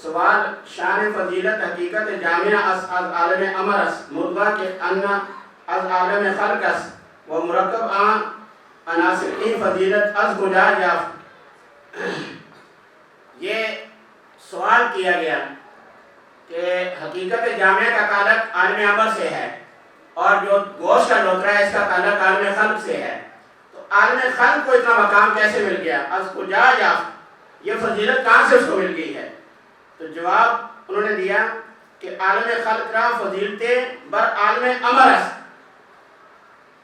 سوال شان فضیلت حقیقت جامعہ از عالم امر اس مرغا کے ان از عالم خلق اس و مرکب آن عناصر کی فضیلت از کجا یافت۔ یہ سوال کیا گیا کہ حقیقت جامعہ کا تعلق عالم امر سے ہے اور جو گوشت کا لوترا ہے اس کا تعلق عالم خلق سے ہے، تو عالم خلق کو اتنا مقام کیسے مل گیا؟ از کجا یافت، یہ فضیلت کہاں سے اس کو مل گئی ہے؟ تو جواب انہوں نے دیا کہ عالم خلق را فضیلتیں بر عالم امر است۔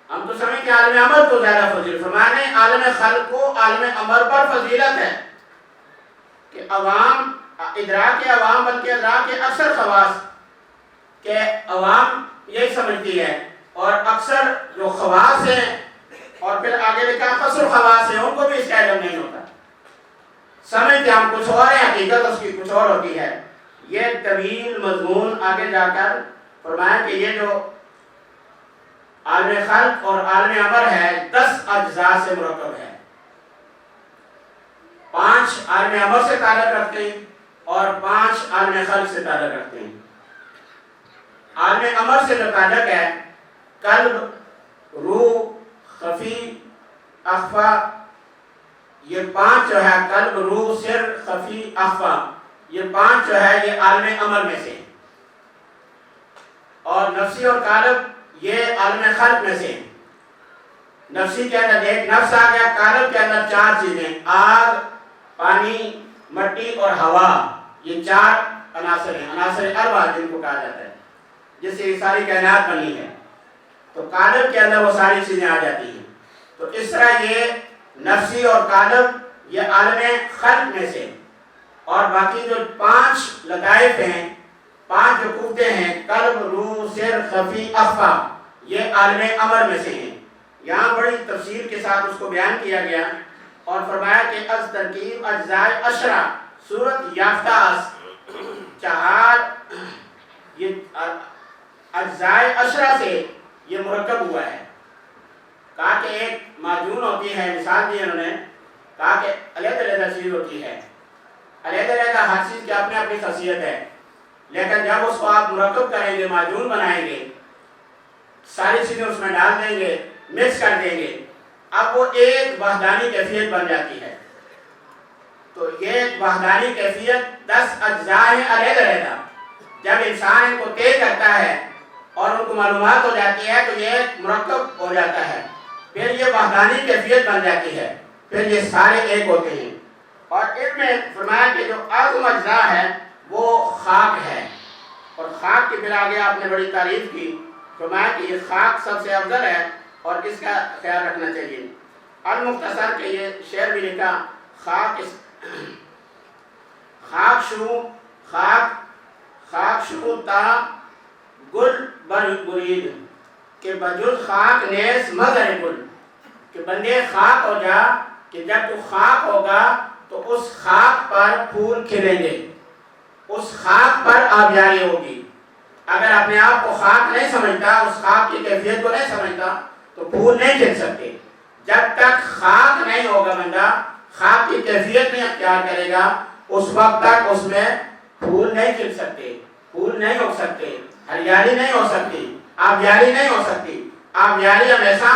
ہم تو سمجھیں کہ عالم امر تو زیادہ فضیلت، فرمانے عالم خلق کو عالم امر پر فضیلت ہے کہ عوام ادراک عوام بلکہ ادراک اکثر خواص کہ عوام یہی سمجھتی ہے، اور اکثر جو خواص ہیں اور پھر آگے لکھا خسر خواص ہیں ان کو بھی اس کا علم نہیں ہوتا، سمجھتے ہم کچھ اور ہے، حقیقت اس کی کچھ اور ہوتی ہے۔ یہ طویل مضمون آگے جا کر فرمایا کہ یہ جو عالم خلق اور عالم امر ہے 10 اجزاء سے مرکب ہے، 5 عالم امر سے تعلق رکھتے ہیں اور 5 عالم خلق سے تعلق رکھتے ہیں۔ عالم امر سے جو تعلق ہے قلب، روح، خفی، اخفا، یہ 5 جو ہے قلب، روح، سر، خفی، اخفا، یہ 5 جو ہے یہ عالم امر میں سے، اور نفسی اور قالب یہ عالم خلق میں سے۔ نفسی کے اندر ایک نفس آ گیا، قالب کے اندر 4 چیزیں، آگ، پانی، مٹی اور ہوا، یہ 4 عناصر ہیں، عناصر اربع جن کو کہا جاتا ہے، جس سے یہ ساری کائنات بنی ہے۔ تو قالب کے اندر وہ ساری چیزیں آ جاتی ہیں، تو اس طرح یہ نفسی اور قالب یہ عالم خلق میں سے، اور باقی جو 5 لطائف ہیں، 5 جو قوتیں ہیں قلب، روح، سر، خفی، اخفا، یہ عالم امر میں سے ہیں۔ یہاں بڑی تفصیل کے ساتھ اس کو بیان کیا گیا اور فرمایا کہ از ترکیب اجزاء عشرہ صورت یافتہ از 4 یہ اجزاء عشرہ سے یہ مرکب ہوا ہے۔ کہا کہ ایک معجون ہوتی ہے، مثال دی انہوں نے، کہا کہ علیحدہ چیز ہوتی ہے، علیحدہ ہر چیز کی اپنی اپنی خاصیت ہے، لیکن جب اس کو آپ مرکب کریں گے، معجون بنائیں گے، ساری چیزیں اس میں ڈال دیں گے، مکس کر دیں گے، اب وہ ایک وحدانی کیفیت بن جاتی ہے۔ تو یہ ایک وحدانی کیفیت 10 اجزاء ہیں علیحدہ، جب انسان ان کو طے کرتا ہے اور ان کو معلومات ہو جاتی ہے تو یہ ایک مرکب ہو جاتا ہے، پھر یہ وحدانی کیفیت بن جاتی ہے، پھر یہ سارے ایک ہوتے ہیں۔ اور ان میں فرمایا کہ جو اعظم اجزاء ہے وہ خاک ہے، اور خاک کی پھر آگے آپ نے بڑی تعریف کی، فرمایا کہ یہ خاک سب سے افضل ہے اور اس کا خیال رکھنا چاہیے۔ المختصر کے یہ شعر بھی لکھا، خاک شروع تا گل بر برید کہ بجز خاک نیز مظہر گل، کہ بندے خاک ہو جا کہ جب تو خاک ہوگا تو اس خاک پر پھول کھلیں گے، اس خاک پر آبیاری ہوگی۔ اگر اپنے آپ کو خاک نہیں سمجھتا، اس خاک کی کیفیت کو نہیں سمجھتا تو پھول نہیں کھل سکتے۔ جب تک خاک نہیں ہوگا بندہ، خاک کی کیفیت نہیں اختیار کرے گا، اس وقت تک اس میں پھول نہیں کھل سکتے، پھول نہیں ہو سکتے، ہریالی نہیں ہو سکتی، آبیاری نہیں ہو سکتی۔ آبیاری ہمیشہ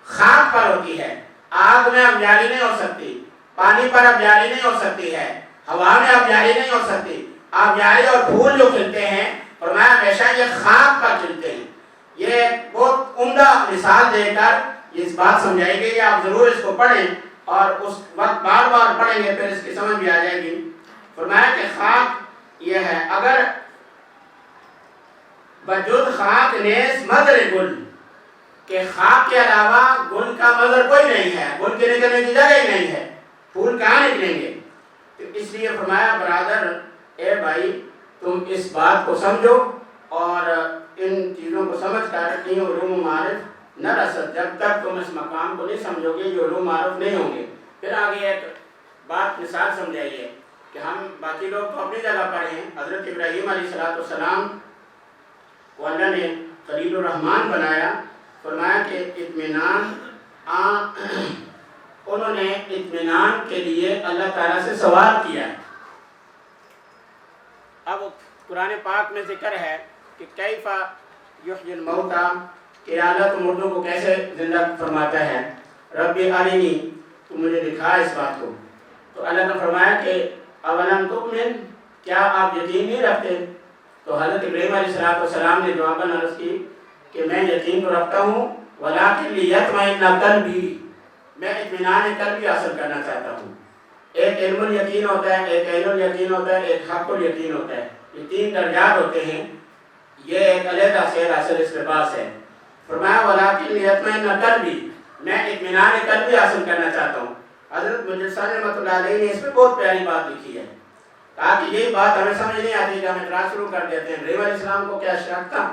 خاک پر ہوتی ہے، آگ میں آبیاری نہیں ہو سکتی، پانی پر آبیاری نہیں ہو سکتی ہے، ہوا میں آبیاری نہیں ہو سکتی۔ آبیاری اور پھول جو کھلتے ہیں فرمایا ہمیشہ یہ خاک پر کھلتے ہیں۔ یہ بہت عمدہ مثال دے کر اس بات سمجھائی گئی، آپ ضرور اس کو پڑھیں اور اس وقت بار بار پڑھیں گے پھر اس کی سمجھ بھی آ جائے گی۔ فرمایا کہ خاک یہ ہے، اگر بجد خاک نیز مظہر گل، کہ خاک کے علاوہ گل کا مظہر کوئی نہیں ہے، گل کے نکلنے کی جگہ ہی نہیں ہے، پھول کہاں نکلیں گے؟ تو اس لیے فرمایا برادر اے بھائی تم اس بات کو سمجھو اور ان چیزوں کو سمجھ کر ان علوم معارف نہ رسد، جب تک تم اس مقام کو نہیں سمجھو گے یہ علوم معارف نہیں ہوں گے۔ پھر آگے ایک بات مثال سمجھائیے کہ ہم باقی لوگ تو اپنی جگہ پر ہیں، حضرت ابراہیم علیہ السلام کو اللہ نے خلیل الرحمن بنایا، فرمایا کہ اطمینان انہوں نے اطمینان کے لیے اللہ تعالیٰ سے سوال کیا، اب قرآن پاک میں ذکر ہے کہ کیفا یحیی الموتیٰ، کہ اللہ تو مردوں کو کیسے زندہ فرماتا ہے. ربی ارنی، تو مجھے دکھا اس بات کو. تو اللہ نے فرمایا کہ اولم تؤمن، کیا آپ یقین نہیں رکھتے؟ تو حضرت ابراہیم علیہ السلام نے جواباً عرض کی کہ میں یقین تو رکھتا ہوں، ولکن لیطمئن قلبی، میں اطمینان قلبی حاصل کرنا چاہتا ہوں. ایک علم الیقین ہوتا ہے، ایک عین الیقین ہوتا ہے، ایک حق الیقین ہوتا ہے. یہ تین درجات ہوتے ہیں. یہ ایک علیحدہ سے اصل اس میں پاس ہے. فرمایا ولکن لیطمئن قلبی، میں اطمینان قلبی حاصل کرنا چاہتا ہوں. حضرت مجدد رحمۃ اللہ علیہ نے اس میں بہت پیاری بات لکھی ہے. کہا کہ یہی بات ہمیں سمجھ نہیں آتی کہ ہم اعتراض شروع کر دیتے ہیں. ابراہیم علیہ السلام کو کیا شک تھا؟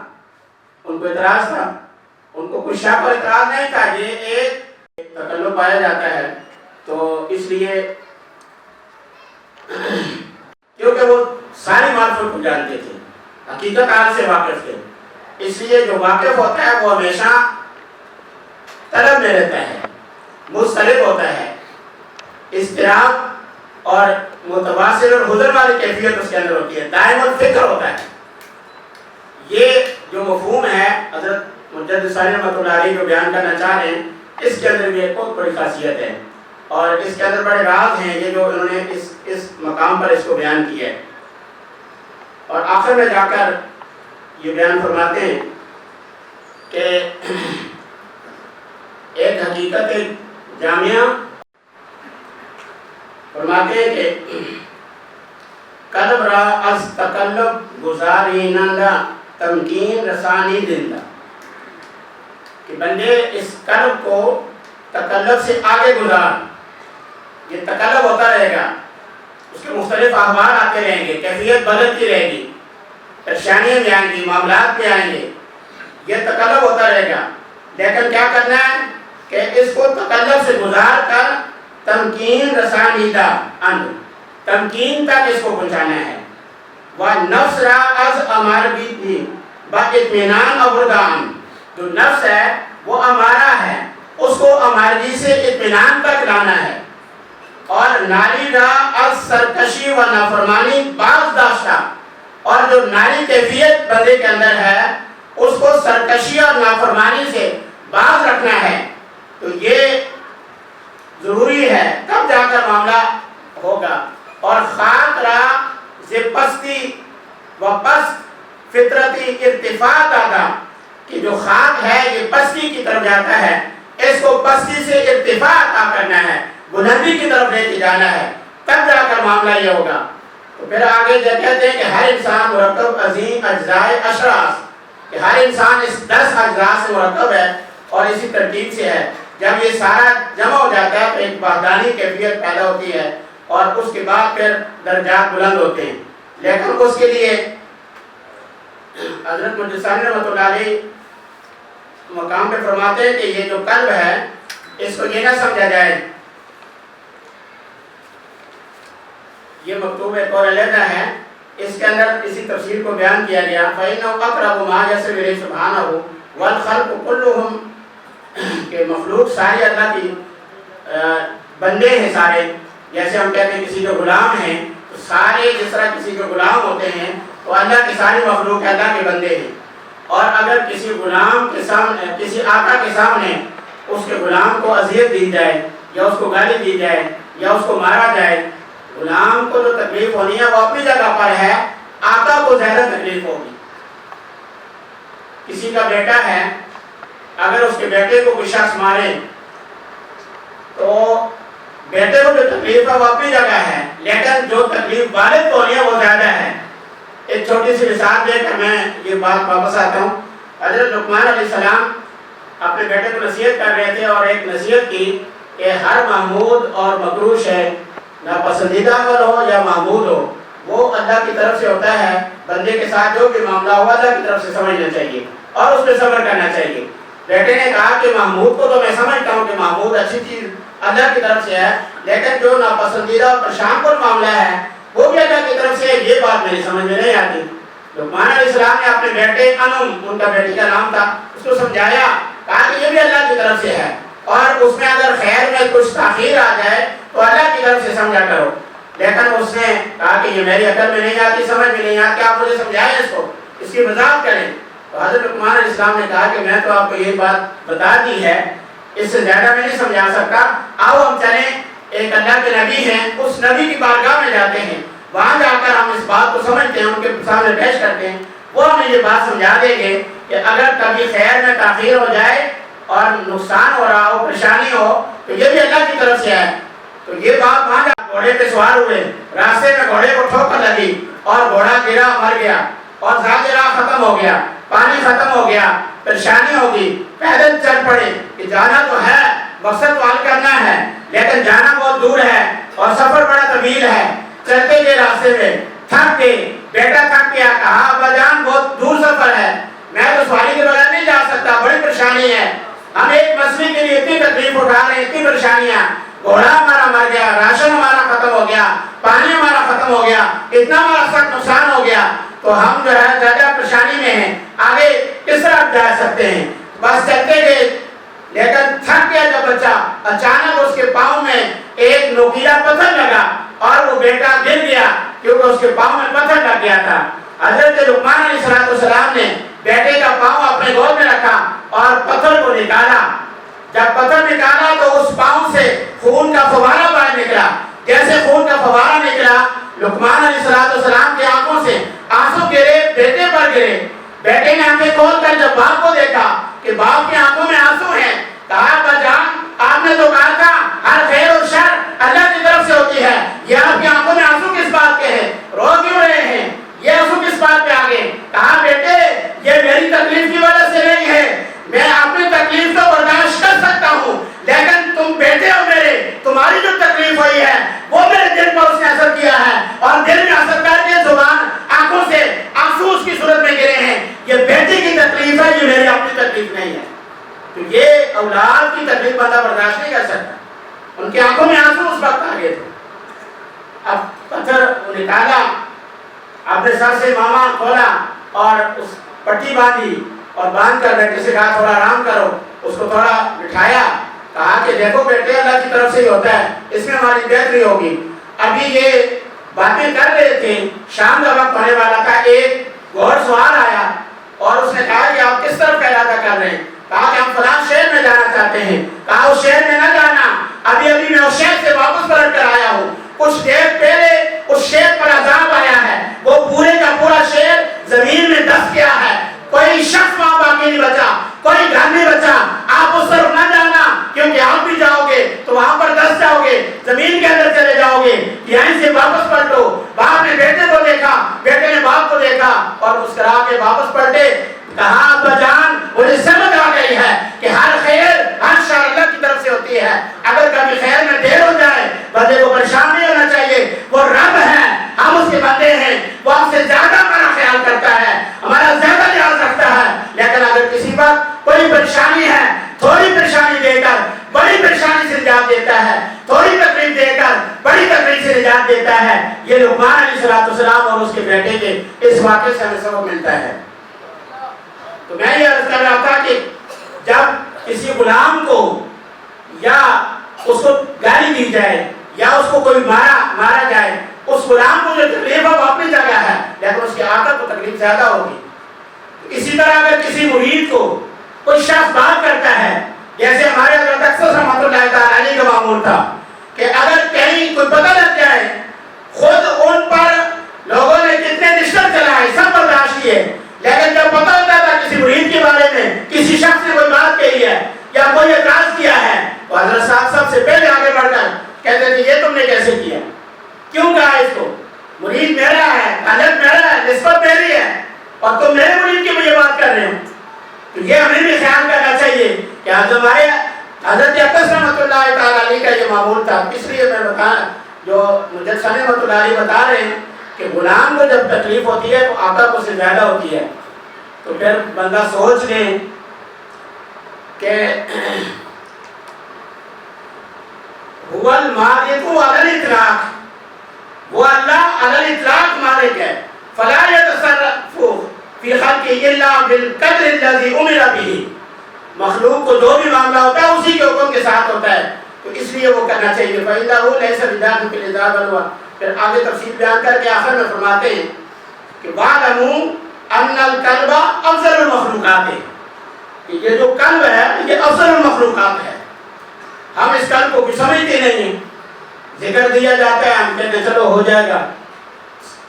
ان کو اعتراض تھا. ان کو کوئی شک اور اعتراض نہیں تھا. یہ ایک تکلف پایا جاتا ہے. تو اس لیے کیونکہ وہ ساری معرفت کو جانتے تھے، حقیقت حال سے واقف تھے. اس لیے جو واقف ہوتا ہے وہ ہمیشہ طلب میں رہتا ہے، مستلب ہوتا ہے. اضطراب اور متواصل اور حضر والی کیفیت اس کے اندر ہوتی ہے، دائم الفکر ہوتا ہے. یہ جو مفہوم ہے حضرت مجدد رحمۃ اللہ علیہ جو بیان کرنا چاہ رہے ہیں، اس کے اندر بھی ایک بہت بڑی خاصیت ہے اور اس کے اندر بڑے راز ہیں یہ جو انہوں نے اس مقام پر اس کو بیان کیا ہے. اور آخر میں جا کر یہ بیان فرماتے ہیں کہ ایک حقیقت جامعہ فرماتے ہیں کہ قلب را از تکلب گزارینندہ تمکین رسانی دندہ، کہ بندے اس قلب کو تکلب سے آگے گزار. یہ تکلب ہوتا رہے گا، اس کے مختلف احوال آتے رہیں گے، کیفیت بدلتی رہے گی، پریشانیاں بھی آئیں گی، معاملات بھی آئیں گے. یہ تکلب ہوتا رہے گا. لیکن کیا کرنا ہے کہ اس کو تکلب سے گزار کر تمکین رسانیدہ اند، تمکین تک اس کو پہنچانا ہے. وَنَفْسَ را از امار بھی با اطمینان ابردان، جو نفس ہے وہ امارہ ہے، اس کو امارگی سے اطمینان تک لانا ہے. اور ناری را از سرکشی و نافرمانی باز داشتہ، اور جو ناری کیفیت بندے کے اندر ہے اس کو سرکشی اور نافرمانی سے باز رکھنا ہے. تو یہ ضروری ہے، تب جا کر معاملہ ہوگا. اور خاک را زپستی و پست فطرتی ارتفاع دادا، کہ جو خاک ہے یہ پستی کی طرف جاتا ہے، اس کو پستی سے ارتفاع عطا کرنا ہے، بلندی کی طرف لے کے جانا ہے، تب جا کر معاملہ یہ ہوگا. تو پھر آگے کہتے ہیں کہ ہر انسان مرکب عظیم اجزائے اشراس، کہ ہر انسان اس 10 اجزاء سے مرکب ہے اور اسی ترتیب سے ہے. جب یہ سارا جمع ہو جاتا ہے تو ایک وحدانی کیفیت پیدا ہوتی ہے اور اس کے بعد پھر درجات بلند ہوتے ہیں. لیکن اس کے لیے حضرت مجدد رحمۃ اللہ علیہ مقام پہ فرماتے ہیں کہ یہ جو قلب ہے اس کو یہ نہ سمجھا جائے. یہ مکتوب ایک اور علیحدہ ہے، اس کے اندر اسی تفسیر کو بیان کیا گیا. فَإِنَّهُ أَقْرَبُ مَا يَصِلُ إِلَيْهِ سُبْحَانَهُ وَالْخَلْقُ كُلُّهُمْ، کہ مخلوق ساری اللہ کی بندے ہیں سارے. جیسے ہم کہتے ہیں کسی کے غلام ہیں، تو سارے جس طرح کسی کے غلام ہوتے ہیں تو اللہ کی ساری مخلوق اللہ کے بندے ہیں. اور اگر کسی غلام کے سامنے، کسی آقا کے سامنے اس کے غلام کو اذیت دی جائے یا اس کو گالی دی جائے یا اس کو مارا جائے، غلام کو جو تکلیف ہونی ہے وہ اپنی جگہ پر ہے، آقا کو زیادہ تکلیف ہوگی. کسی کا بیٹا ہے، اگر اس کے بیٹے کو کوئی شخص مارے تو بیٹے کو جو تکلیف ہے وہ اپنی جگہ ہے، لیکن جو تکلیف والد کو ہونی ہے وہ زیادہ ہے. ایک چھوٹی سی مثال دے کر میں یہ بات واپس آتا ہوں. حضرت لقمان علیہ السلام اپنے بیٹے کو نصیحت کر رہے تھے اور ایک نصیحت کی کہ ہر محمود اور مکروہ ہے، ناپسندیدہ عمل ہو یا محمود ہو، وہ اللہ کی طرف سے ہوتا ہے. بندے کے ساتھ جو بھی معاملہ ہو اللہ کی طرف سے سمجھنا چاہیے اور اس پہ صبر کرنا چاہیے. بیٹے نے کہا کہ محمود کو تو میں سمجھتا ہوں کہ محمود اچھی چیز اللہ کی طرف سے ہے، لیکن جو ناپسندیدہ اور پریشان کن معاملہ ہے وہ بھی اللہ کی طرف سے ہے، یہ بات میری سمجھ میں نہیں آتی. لقمان علیہ السلام نے اپنے بیٹے انم، ان کا بیٹی کا نام تھا، اس کو سمجھایا، کہا کہ یہ بھی اللہ کی طرف سے ہے اور اس میں اگر خیر میں کچھ تاخیر آ جائے تو اللہ کی طرف سے سمجھا کرو. لیکن اس نے کہا کہ یہ میری عقل میں نہیں آتی، سمجھ میں نہیں آتی، آپ مجھے سمجھائیں اس کو، اس کی وضاحت کریں۔ تو حضرت لقمان علیہ السلام نے کہا کہ میں تو آپ کو یہ بات بتا دی ہے، اس سے زیادہ میں نہیں سمجھا سکتا، آؤ ہم چلیں، ایک اللہ کے نبی ہیں، اس نبی کی بارگاہ میں جاتے ہیں، وہاں جا کر ہم اس بات کو سمجھتے ہیں، ان کے سامنے پیش کرتے ہیں، وہ ہمیں یہ بات سمجھا دیں گے کہ اگر کبھی خیر میں تاخیر ہو جائے اور نقصان ہو رہا ہو، پریشانی ہو، تو یہ بھی اللہ کی طرف سے ہے۔ تو یہ بات وہاں جا گھوڑے پہ سوار ہوئے، راستے میں گھوڑے کو ٹھوکر لگی اور گھوڑا گرا، مر گیا، اور زاجرہ ختم ہو گیا، پانی ختم ہو گیا، پریشانی ہوگی، پیدل چل پڑے کہ جانا تو ہے، مقصد تو حل کرنا ہے، لیکن جانا بہت دور ہے اور سفر بڑا طویل ہے، چلتے گئے راستے میں، تھک گئے، بیٹا تھک گیا، کہا ابا جان بہت دور سفر ہے، میں تو سواری کے بغیر نہیں جا سکتا، بڑی پریشانی ہے، ہم ایک مسئلے کے لیے اتنی تکلیف اٹھا رہے ہیں، اتنی پریشانیاں، گھوڑا ہمارا مر گیا، راشن ہمارا ختم ہو گیا، پانی ہمارا ختم ہو گیا، اتنا ہمارا سخت نقصان ہو گیا، تو ہم جو ہے زیادہ پریشانی میں ہیں، آگے کس طرح جا سکتے ہیں؟ بس چلتے گئے، لیکن تھک گیا جب بچہ، اچانک اس کے پاؤں میں ایک نوکیلا پتھر لگا اور وہ بیٹا گر گیا کیونکہ اس کے پاؤں میں پتھر لگ گیا تھا۔ حضرت لقمان علیہ السلام نے بیٹے کا پاؤں اپنے گود میں رکھا اور پتھر کو نکالا، جب پتھر نکالا تو اس پاؤں سے خون کا فوارہ باہر نکلا، جیسے خون کا فوارہ نکلا لقمان علیہ السلام کی آنکھوں سے آنسو گرے، بیٹے پر گرے، بیٹے نے آنکھیں کھول کر جب باپ کو دیکھا کہ باپ کی آنکھوں میں آنسو ہیں، کہا ابا جان آپ نے تو کہا تھا ہر خیر اور شر اللہ کی طرف سے ہوتی ہے، یہ آپ کی آنکھوں میں آنسو کس بات کے ہیں، رو کیوں رہے ہیں، یہ آنسو کس بات پہ آگے؟ کہا بیٹے یہ میری تکلیف کی وجہ سے نہیں ہے، میں اپنی تکلیف تو برداشت کر سکتا ہوں، لیکن تم بیٹے ہو میرے، تمہاری جو تکلیف ہوئی ہے وہ میرے دل پر اس نے اثر کیا ہے، اور دل میں اثر کر کے زبان آنکھوں سے آنسو اس کی صورت میں گرے ہیں، یہ بیٹے کی تکلیف ہے، یہ میری اپنی تکلیف نہیں ہے۔ تو یہ اولاد کی تکلیف بندہ برداشت نہیں کر سکتا، ان کی آنکھوں میں آنسو اس وقت آ گئے تھے۔ اب پتھر نکالا، اپنے سر سے ماما کھولا اور اس پٹی باندھی، اور باندھ کر بیٹے سے کہا تھوڑا آرام کرو، اس کو تھوڑا بٹھایا، کہا کہ دیکھو بیٹے اللہ کی طرف سے ہی ہوتا ہے، اس میں ہماری بہتری ہوگی۔ ابھی یہ باتیں کر رہے تھے، شام کا وقت ہونے والا تھا، ایک گھوڑ سوار آیا اور اس نے کہا کہ آپ کس طرف ارادہ کر رہے ہیں؟ کہا کہ ہم فلاں شہر میں جانا چاہتے ہیں۔ کہا اس شہر میں نہ جانا، ابھی میں اس شہر سے واپس پلٹ کر آیا ہوں، کچھ دیر پہلے اس شہر پر عذاب آیا ہے، وہ پورے کا پورا شہر زمین میں دس گیا ہے، کوئی شخص وہاں باقی نہیں بچا، کوئی گھر نہیں بچا، آپ اس طرف نہ جانا کیونکہ آپ بھی جاؤ گے تو وہاں پر دس جاؤ گے، زمین کے اندر چلے جاؤ گے، یہیں سے واپس پلٹو۔ باپ نے بیٹے کو دیکھا، بیٹے نے باپ کو دیکھا اور مسکرا کے واپس پلٹے۔ کہا ابا جان مجھے سمجھ آ گئی ہے کہ ہر خیر ہر شر اللہ کی طرف سے ہوتی ہے، اگر کبھی خیر میں دیر ہو جائے بندے کو پریشان نہیں ہونا چاہیے، وہ رب ہے، ہم اس کے بندے ہیں، وہ ہم سے زیادہ ہمارا خیال کرتا ہے، ہمارا زیادہ لحاظ رکھتا ہے، لیکن اگر کسی وقت کوئی پریشانی ہے، تھوڑی پریشانی دے کر بڑی پریشانی سے نجات دیتا ہے، تھوڑی تکلیف دے کر بڑی تکلیف سے نجات دیتا ہے۔ یہ لقمان علیہ السلام اور اس کے بیٹے کے اس واقعے سے ہمیں سبق ملتا ہے۔ تو میں یہ عرض کر رہا تھا کہ جب کسی غلام کو یا اس کو گالی دی جائے یا اس کو کوئی مارا جائے، اس غلام کو جو تکلیف ہے وہ اپنی جگہ ہے، لیکن اس کے آقا کو تکلیف زیادہ ہوگی۔ اسی طرح اگر کسی مرید کو کوئی شخص بات کرتا ہے، جیسے ہمارے حضرت اکثر رحمۃ اللہ تعالی علیہ کا معمول تھا کہ اگر کہیں کوئی پتہ لگ جائے، خود ان پر لوگوں نے کتنے نشتر چلائے، سب برداشت کیے، لیکن جب پتہ ہوتا تھا کسی مرید کے بارے میں کسی شخص نے کوئی بات کہی ہے یا کوئی اعتراض کیا ہے، تو حضرت صاحب سب سے پہلے آگے بڑھ کر کہتے تھے یہ تم نے کیسے کیا، کیوں کہا اس کو، مرید میرا ہے، طالب میرا ہے، نسبت میری ہے، اور تم میرے مرید کی مجھے بات کر رہے ہو۔ تو یہ ہمیں بھی خیال کرنا چاہیے کہ ہمارے حضرت اقدس رحمۃ اللہ تعالی علیہ کا یہ معمول تھا۔ اس لیے میں جو مجدد ثانی رحمۃ اللہ علیہ بتا رہے ہیں کہ غلام کو جب تکلیف ہوتی ہے تو آقا کو سے زیادہ ہوتی ہے، تو پھر بندہ سوچ لے کہ هو المالک علی الاطلاق، وہ اللہ علی الاطلاق مالک ہے، فلا يتصرف فی خلقہ الا بالقدر الذی امر به، مخلوق کو جو بھی معاملہ ہوتا ہے اسی کے حکم کے ساتھ ہوتا ہے، تو اس لیے وہ کرنا چاہیے۔ فإنه ليس بداخل في الإذاب پھر آگے تفصیل بیان کر کے آخر میں فرماتے ہیں کہ وَاعْلَمُوا أَنَّ الْقَلْبَ أَفْضَلُ الْمَخْلُوقَاتِ، کہ یہ جو قلب ہے یہ افضل المخلوقات ہے. ہم اس قلب کو بھی سمجھتے نہیں ہیں، ذکر دیا جاتا ہے ہم کہتے ہیں چلو ہو جائے گا.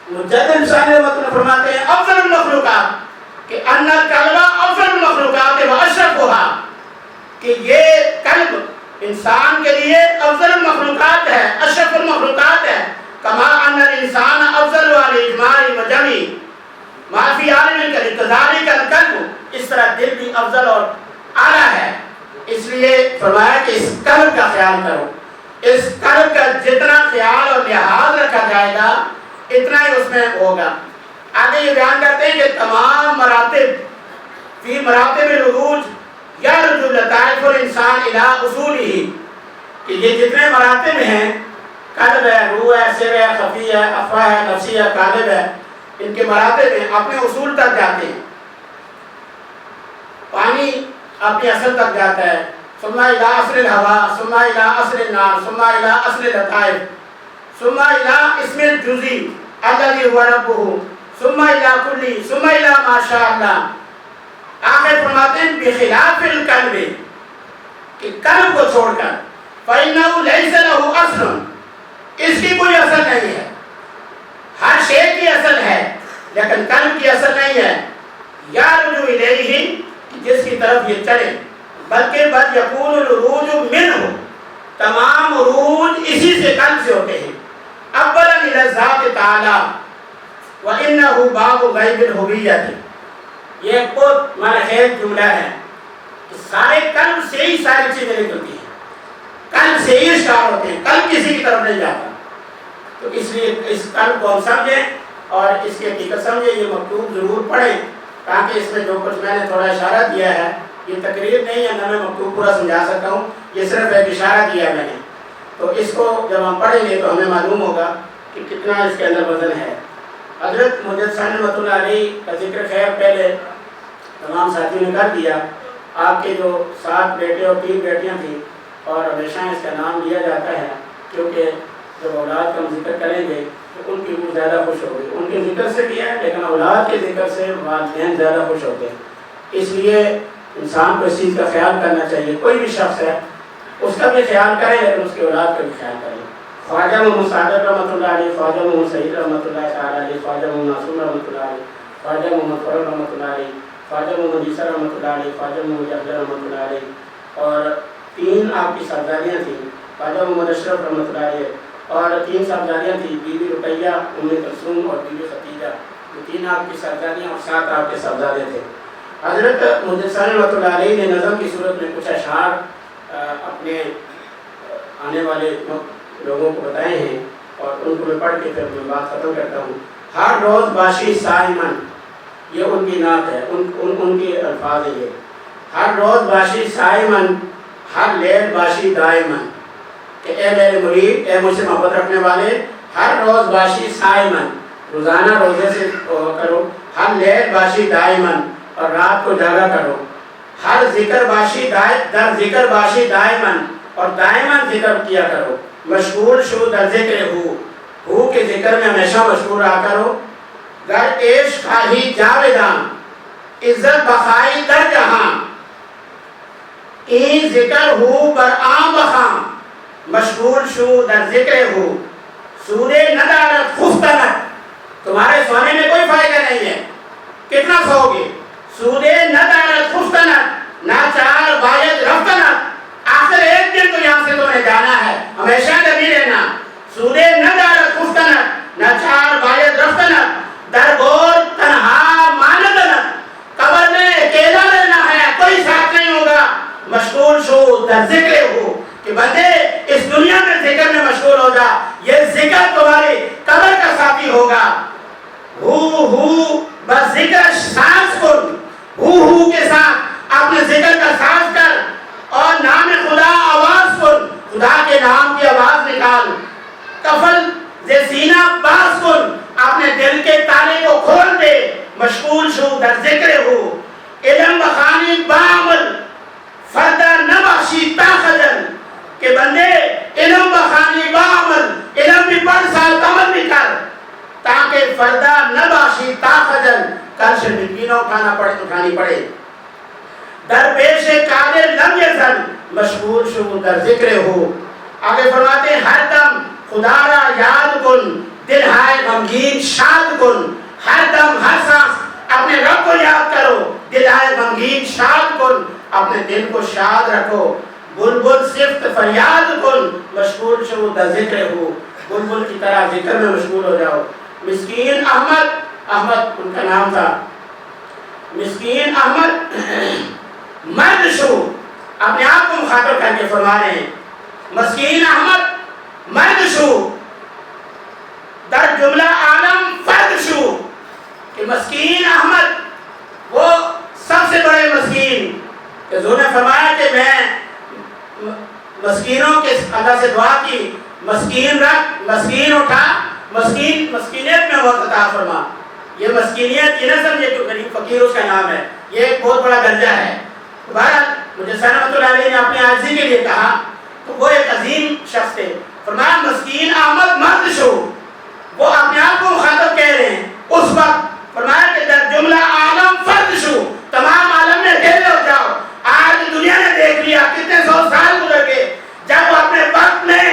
مجدد انسانی مطلب فرماتے ہیں افضل المخلوقات کہ ان القلب افضل المخلوقات واشرفها، کہ یہ قلب انسان کے لیے افضل المخلوقات ہے، اشرف المخلوقات ہے. کما ان الانسان افضل والاجماع وجمع ما فی عالم کذالک القلب، اس طرح دل بھی افضل اور اعلیٰ ہے. اس لیے فرمایا کہ اس قلب کا خیال کرو، اس قلب کا جتنا خیال اور لحاظ رکھا جائے گا اتنا ہی اس میں ہوگا. آگے یہ بیان کرتے ہیں کہ تمام مراتب فی مراتب العروج یرجو لطائف الانسان الی اصولہ، کہ یہ جتنے مراتب ہیں، قلب ہے، روح ہے، سر ہے، خفی ہے، افواہ ہے، نفسی ہے، قالب ہے، ان کے مراتب ہیں، اپنے اصول تک جاتے ہیں. پانی اپنی اصل تک جاتا ہے، ثم الی اصل الہوا، ثم الی اصل النار، ثم الی اصل اللطائف، ثم الی اسم الجزئی الذی هو ربہ، ثم الی کلی، ثم الی ما شاء اللہ. آخر فرماتے ہیں بخلاف القلب، کہ قلب کو چھوڑ کر فإنہ لیس لہ اصل، اس کی کوئی اصل نہیں ہے. ہر شے کی اصل ہے لیکن قلب کی اصل نہیں ہے. یارجو الیہ، جس کی طرف یہ چلے، بلکہ بل یکون العروج منہ، تمام عروج اسی سے قلب سے ہوتے ہیں. اولا الی الذات تعالی وانہ باب غیب الہویت، یہ ایک بہت معنی خیز جملہ ہے کہ سارے قلب سے ہی ساری چیزیں نکلتی ہیں، قلب سے ہی اشکار ہوتے ہیں، قلب کسی کی طرف نہیں جاتا. تو اس لیے اس قلب کو ہم سمجھیں اور اس کی حقیقت سمجھیں. یہ مکتوب ضرور پڑھیں تاکہ اس میں جو کچھ میں نے تھوڑا اشارہ دیا ہے، یہ تقریر نہیں ہے، نہ میں مکتوب پورا سمجھا سکتا ہوں، یہ صرف ایک اشارہ دیا ہے میں نے. تو اس کو جب ہم پڑھیں گے تو ہمیں معلوم ہوگا کہ کتنا اس کے اندر وزن ہے. حضرت مجدد ثانی رحمۃ اللہ علیہ کا ذکر خیر پہلے تمام ساتھیوں نے کر دیا. آپ کے جو 7 بیٹے اور 3 بیٹیاں تھیں، اور ہمیشہ اس کا نام لیا جاتا ہے کیونکہ جب اولاد کا ہم ذکر کریں گے تو ان کی روح زیادہ خوش ہوگی. ان کے ذکر سے بھی ہے لیکن اولاد کے ذکر سے والدین زیادہ خوش ہوتے ہیں. اس لیے انسان کو اس چیز کا خیال کرنا چاہیے. کوئی بھی شخص ہے اس کا بھی خیال کرے لیکن اس کی اولاد کا بھی خیال کرے. خواجہ محمد صادق رحمۃ اللہ علیہ، خواجہ محمد سعید رحمۃ اللہ تعالیٰ علیہ، خواجہ محمد معصوم رحمۃ اللہ علیہ، خواجہ محمد فرد رحمۃ اللہ علیہ، خواجہ محمد عیسیٰ رحمۃ اللہ علیہ، خواجہ محمد افضل رحمۃ اللہ علیہ، اور 3 آپ کی صاحبزادیاں تھیں، خواجہ محمد اشرف رحمۃ اللہ علیہ، اور 3 صاحبزادیاں تھیں، بی بی رقیہ، ام کلثوم اور بی بی خدیجہ. یہ 3 آپ کی صاحبزادیاں اور 7 آپ کے صاحبزادے تھے. حضرت مجدد ثانی رحمۃ اللہ علیہ نے نظم کی صورت میں کچھ اشعار اپنے آنے والے لوگوں کو بتائے ہیں اور ان کو میں پڑھ کے پھر میں بات ختم کرتا ہوں. ہر روز باشی صائمن، یہ ان کی نعت ہے، ان کے الفاظ ہیں یہ. ہر روز باشی صائمن، ہر لیل باشی دائمن، کہ اے میرے مرید، اے مجھ سے محبت رکھنے والے، ہر روز باشی صائمن، روزانہ روزے سے کرو، ہر لیل باشی دائمن، اور رات کو جاگا کرو، ہر ذکر باشی در ذکر باشی دائمن، اور دائمن ذکر کیا کرو، مشغول شو در ذکر ہو کے ذکر میں ہمیشہ مشغول رہا کرو. گر عشق خواہی جاویداں، عزت بخائی در جہاں، این ذکر ہو بر عام بخاں، مشغول شو در ذکر ہو، سودے ندارت خفتنت، تمہارے سونے میں کوئی فائدہ نہیں ہے، کتنا سو گے. سودے ندارت خفتنت، ناچار باید رفتنت، آخر ایک دن تو یہاں سے تمہیں جانا ہے، ہمیشہ نہیں رہنا. سودے ندارت خفتنت، ناچار باید رفتنت، درگور تنہا ماندنت، قبر میں اکیلا رہنا ہے، کوئی ساتھ نہیں ہوگا. مشغول شو در ذکر ہو، کہ بندے اس دنیا میں ذکر میں مشغول ہو جا، یہ ذکر تمہاری قبر کا ساتھی ہوگا. ہو بس ذکر سانس کن، ہو کے ساتھ اپنے ذکر کا سانس کر، اور نام خدا آواز کن، خدا کے نام کی آواز نکال. کفل زی سینہ باز کن، اپنے دل کے تالے کو کھول دے. مشغول شو در ذکر ہو، علم بخانی بعمل، فردہ نبخشی تا خجل، کہ بندے علم بخانی بعمل، علم بھی پڑھ سال عمل کہ فردہ نہ باشی تا خجل، کل شرمندگی نہ اٹھانی پڑے. درپیش قادر لم یزل، مشغول شو در ذکر ہو. آگے فرماتے ہیں ہر دم خدا را یاد کن، دل ہائے غمگین شاد کن. ہر دم ہر سانس اپنے رب کو یاد کرو، دل ہائے غمگین شاد کن. اپنے دل کو شاد رکھو. بلبل صفت فریاد کن، مشغول شو در ذکر ہو. بلبل کی طرح ذکر میں مشغول ہو جاؤ. مسکین احمد ان کا نام تھا. مسکین احمد مرد شو، اپنے آپ کو مخاطب کر کے فرما رہے ہیں مسکین احمد مرد شو، در جملہ عالم فرد شو. کہ مسکین احمد وہ سب سے بڑے مسکین، کہ حضور نے فرمایا کہ میں مسکینوں کے اللہ سے دعا کی، مسکین رکھ، مسکین اٹھا، مسکینیت میں موت عطا فرما. یہ مسکینیت یہ نہ سمجھے کہ غریب فقیر اس کا نام ہے، یہ ایک بہت بڑا درجہ ہے. بہرحال مجھے رحمۃ اللہ علیہ نے اپنی عاجزی کے لیے کہا تو وہ ایک عظیم شخص تھے. فرمایا مسکین احمد مرد شو، وہ اپنے آپ کو مخاطب کہہ رہے ہیں اس وقت. فرمایا کہ در جملہ عالم فرد شو، تمام عالم میں اکیلے ہو جاؤ. آج دنیا نے دیکھ لیا کتنے 100 سال گزر گئے، جب وہ اپنے وقت میں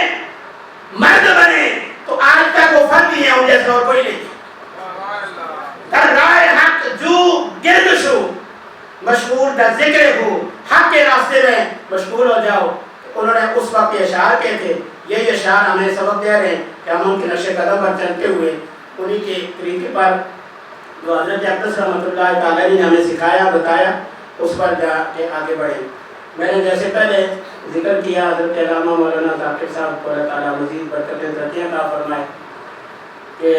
مرد بنے تو آج تک وہ فرد ہی ہیں، ان جیسے اور کوئی نہیں. در راہ حق جو گرد شو، مشغول در ذکر ہو، حق کے راستے میں مشغول ہو جاؤ. انہوں نے اس وقت یہ اشعار کہے تھے. یہ اشعار ہمیں سبق دے رہے ہیں کہ ہم ان کے نقش قدم پر چلتے ہوئے انہی کے طریقے پر جو حضرت اقدس رحمۃ اللہ تعالی نے ہمیں سکھایا بتایا اس پر جا کے آگے بڑھیں. میں نے جیسے پہلے ذکر کیا حضرت علامہ مولانا ذاکر صاحب کو اللہ تعالیٰ مزید برکتیں عطا فرمائے کہ